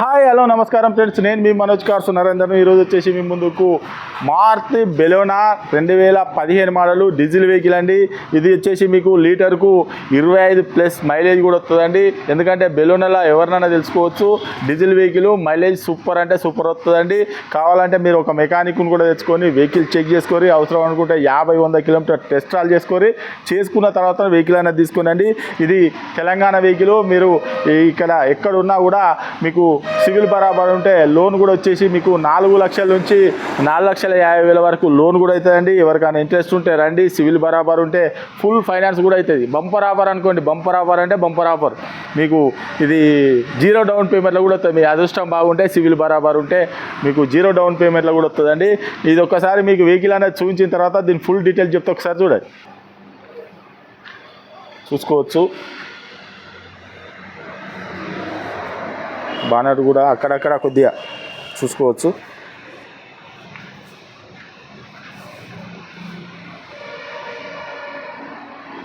Hi hello నమస్కారం friends, నేను మీ Manoj cars నరేందర్ను. ఈరోజు వచ్చేసి మీ ముందుకు Maruti Baleno 2015 model diesel vehicle అండి. ఇది వచ్చేసి మీకు లీటర్కు 25+ మైలేజ్ కూడా వస్తుందండి. ఎందుకంటే బెలోనాలో ఎవరినైనా తెలుసుకోవచ్చు, డీజిల్ వెహికల్ మైలేజ్ సూపర్ అంటే సూపర్ వస్తుందండి. కావాలంటే మీరు ఒక మెకానిక్ను కూడా తెచ్చుకొని వెహికల్ చెక్ చేసుకొని అవసరం అనుకుంటే 50-100 కిలోమీటర్ టెస్ట్ ట్రాల్ చేసుకున్న తర్వాత వెహికల్ అనేది తీసుకోనండి. ఇది తెలంగాణ వెహికల్. మీరు ఇక్కడ ఎక్కడున్నా కూడా మీకు సివిల్ బరాబర్ ఉంటే లోన్ కూడా వచ్చేసి మీకు 4 లక్షల నుంచి 4,50,000 వరకు లోన్ కూడా అవుతుందండి. ఎవరికైనా ఇంట్రెస్ట్ ఉంటే రండి. సివిల్ బరాబర్ ఉంటే ఫుల్ ఫైనాన్స్ కూడా అవుతుంది. బంపర్ ఆఫర్ అనుకోండి, బంపర్ ఆఫర్ అంటే బంపర్ ఆఫర్. మీకు ఇది 0 డౌన్ పేమెంట్లో కూడా వస్తుంది. మీ అదృష్టం బాగుంటే సివిల్ బరాబర్ ఉంటే మీకు 0 డౌన్ పేమెంట్లో కూడా వస్తుందండి. ఇది ఒక్కసారి మీకు వెహికల్ అనేది చూపించిన తర్వాత దీని ఫుల్ డీటెయిల్స్ చెప్తే ఒకసారి చూడండి, చూసుకోవచ్చు. బానట్ కూడా అక్కడక్కడ కొద్దిగా చూసుకోవచ్చు.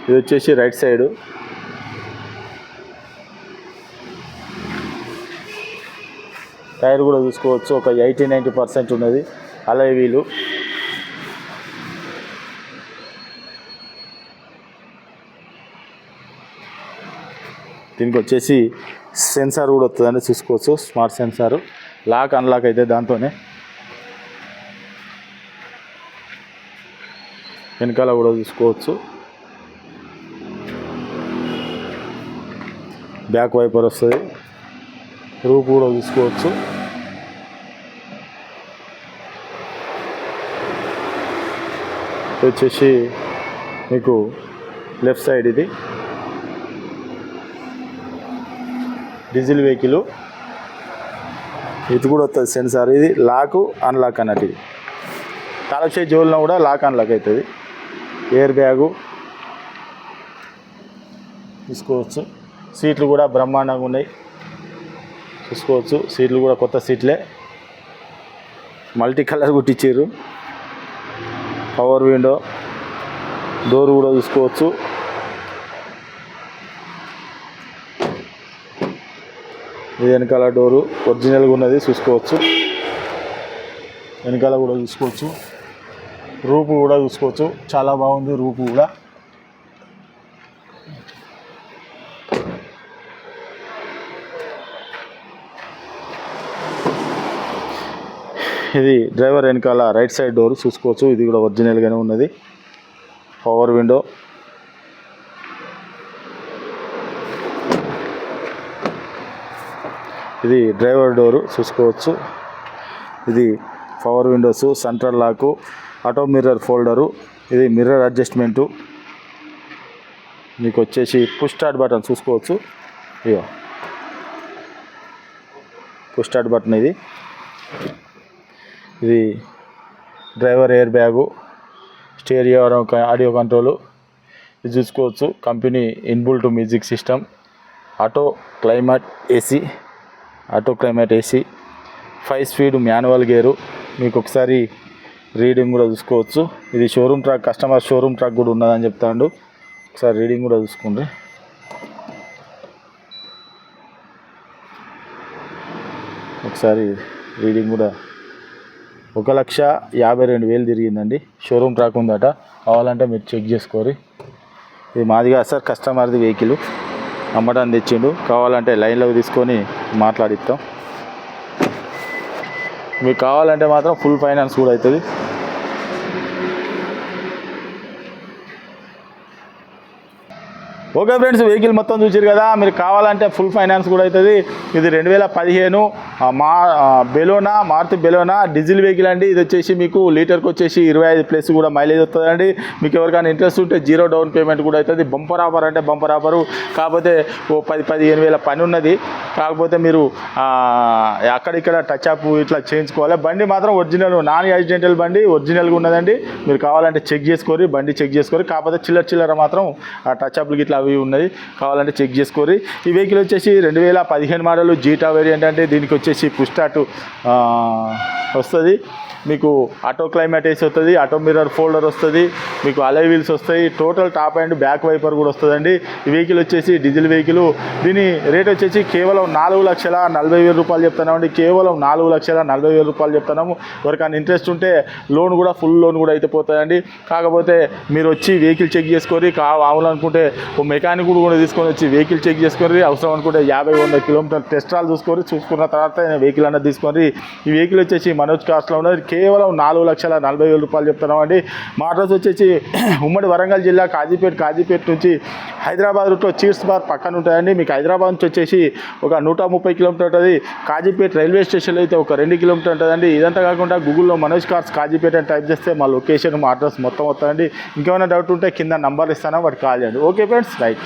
ఇది వచ్చేసి రైట్ సైడ్. టైర్ కూడా చూసుకోవచ్చు, ఒక 80-90% ఉన్నది. అలై వీలు. దీనికి వచ్చేసి సెన్సార్ కూడా వస్తుందండి, చూసుకోవచ్చు. స్మార్ట్ సెన్సారు, లాక్ అన్లాక్ అయితే దాంతోనే. వెనకాల కూడా చూసుకోవచ్చు. బ్యాక్ వైపర్ వస్తుంది. రూప్ కూడా చూసుకోవచ్చు. వచ్చేసి మీకు లెఫ్ట్ సైడ్ ఇది డీజిల్ వెహికల్. ఇది కూడా వస్తుంది సెన్సార్. ఇది లాక్ అన్లాక్ అన్నట్టు. ఇది తాళం చేయి జోలిన కూడా లాక్ అన్లాక్ అవుతుంది. ఎయిర్ బ్యాగు చూసుకోవచ్చు. సీట్లు కూడా బ్రహ్మాండంగా ఉన్నాయి, చూసుకోవచ్చు. సీట్లు కూడా కొత్త సీట్లే, మల్టీ కలర్ కుట్టించారు. పవర్ విండో, డోర్ కూడా చూసుకోవచ్చు. ఇది వెనకాల డోరు ఒరిజినల్గా ఉన్నది, చూసుకోవచ్చు. వెనకాల కూడా చూసుకోవచ్చు. రూపు కూడా చూసుకోవచ్చు, చాలా బాగుంది రూపు కూడా. ఇది డ్రైవర్ వెనకాల రైట్ సైడ్ డోరు చూసుకోవచ్చు. ఇది కూడా ఒరిజినల్గానే ఉన్నది. పవర్ విండో, ఇది డ్రైవర్ డోరు చూసుకోవచ్చు. ఇది పవర్ విండోస్, సెంట్రల్ లాకు, ఆటో మిర్రర్ ఫోల్డరు, ఇది మిర్రర్ అడ్జస్ట్మెంటు. మీకు వచ్చేసి పుష్ స్టార్ట్ బటన్ చూసుకోవచ్చు. ఇయో పుష్ స్టార్ట్ బటన్. ఇది driver air bag, stereo audio control ఇది చూసుకోవచ్చు. Company inbuilt music system, auto climate AC, 5 speed manual gear. మీకు ఒకసారి రీడింగ్ కూడా చూసుకోవచ్చు. ఇది showroom track, customer showroom track కూడా ఉన్నదని చెప్తాడు. ఒకసారి రీడింగ్ కూడా చూసుకోండి. ఒకసారి రీడింగ్ కూడా 1,52,000 తిరిగిందండి. షోరూమ్ ట్రాక్ ఉందట, కావాలంటే మీరు చెక్ చేసుకోరి. ఇది మాది కాదు సార్, కస్టమర్ది వెహికల్. అమ్మటాన్ని తెచ్చిండు, కావాలంటే లైన్లోకి తీసుకొని మాట్లాడిస్తాం. మీకు కావాలంటే మాత్రం ఫుల్ ఫైనాన్స్ కూడా అవుతుంది. ఓకే ఫ్రెండ్స్, వెహికల్ మొత్తం చూసారు కదా. మీరు కావాలంటే ఫుల్ ఫైనాన్స్ కూడా అవుతుంది. ఇది 2015 Baleno, Maruti Baleno diesel vehicle అండి. ఇది వచ్చేసి మీకు లీటర్కి వచ్చేసి 25+ కూడా మైలేజ్ వస్తుందండి. మీకు ఎవరికైనా ఇంట్రెస్ట్ ఉంటే 0 డౌన్ పేమెంట్ కూడా అవుతుంది. బంపర్ ఆఫర్ అంటే బంపర్ ఆఫరు. కాకపోతే ఓ 10-15 వేల పని ఉన్నది. కాకపోతే మీరు అక్కడిక్కడ టచ్ అప్ ఇట్లా చేయించుకోవాలి. బండి మాత్రం ఒరిజినల్, నాన్ యాక్సిడెంటల్ బండి ఒరిజినల్గా ఉన్నదండి. మీరు కావాలంటే చెక్ చేసుకోరి, బండి చెక్ చేసుకోరి. కాకపోతే చిల్లర మాత్రం ఆ టచ్ అప్లు ఇట్లా అవి ఉన్నాయి, కావాలంటే చెక్ చేసుకోరి. ఈ వెహికల్ వచ్చేసి 2015 మోడల్ జీటా వేరియంట్ అండి. దీనికి వచ్చేసి పుష్ స్టార్ట్ వస్తుంది, మీకు ఆటో క్లైమేట్ వేసి వస్తుంది, ఆటో మిర్రర్ ఫోల్డర్ వస్తుంది, మీకు అలై వీల్స్ వస్తాయి, total top and back wiper కూడా వస్తుందండి. ఈ వెహికల్ వచ్చేసి డీజిల్ వెహికల్. దీని రేట్ వచ్చేసి కేవలం 4,40,000 రూపాయలు చెప్తున్నామండి. కేవలం 4,40,000 రూపాయలు చెప్తున్నాము. ఎవరికైనా ఇంట్రెస్ట్ ఉంటే లోన్ కూడా ఫుల్ లోన్ కూడా అయితే పోతుందండి. కాకపోతే మీరు వచ్చి వెహికల్ చెక్ చేసుకొని కావాలనుకుంటే ఓ మెకానిక్ కూడా తీసుకొని వచ్చి వెహికల్ చెక్ చేసుకొని అవసరం అనుకుంటే 50-100 కిలోమీటర్ టెస్ట్ డ్రైవ్ చూసుకున్న తర్వాత వెహికల్ అన్నది తీసుకొని. ఈ వెహికల్ వచ్చేసి మనోజ్ కార్స్లో ఉన్నది. కేవలం 4,40,000 రూపాయలు చెప్తున్నామండి. మా అడ్రస్ వచ్చేసి ఉమ్మడి వరంగల్ జిల్లా కాజీపేట నుంచి హైదరాబాద్ రూట్లో చీర్స్ బార్ పక్కన ఉంటాయండి. మీకు హైదరాబాద్ నుంచి వచ్చేసి ఒక 130 కిలోమీటర్ ఉంటుంది. కాజీపేట రైల్వే స్టేషన్లో అయితే ఒక 2 కిలోమీటర్ ఉంటుందండి. ఇదంతా కాకుండా గూగుల్లో మనోజ్ కార్స్ కాజీపేట అని టైప్ చేస్తే మా లొకేషన్, మా అడ్రస్ మొత్తం వస్తుందండి. ఇంకేమైనా డౌట్ ఉంటే కింద నంబర్ ఇస్తాను, వాటికి కాల్ చేయండి. Okay friends, right.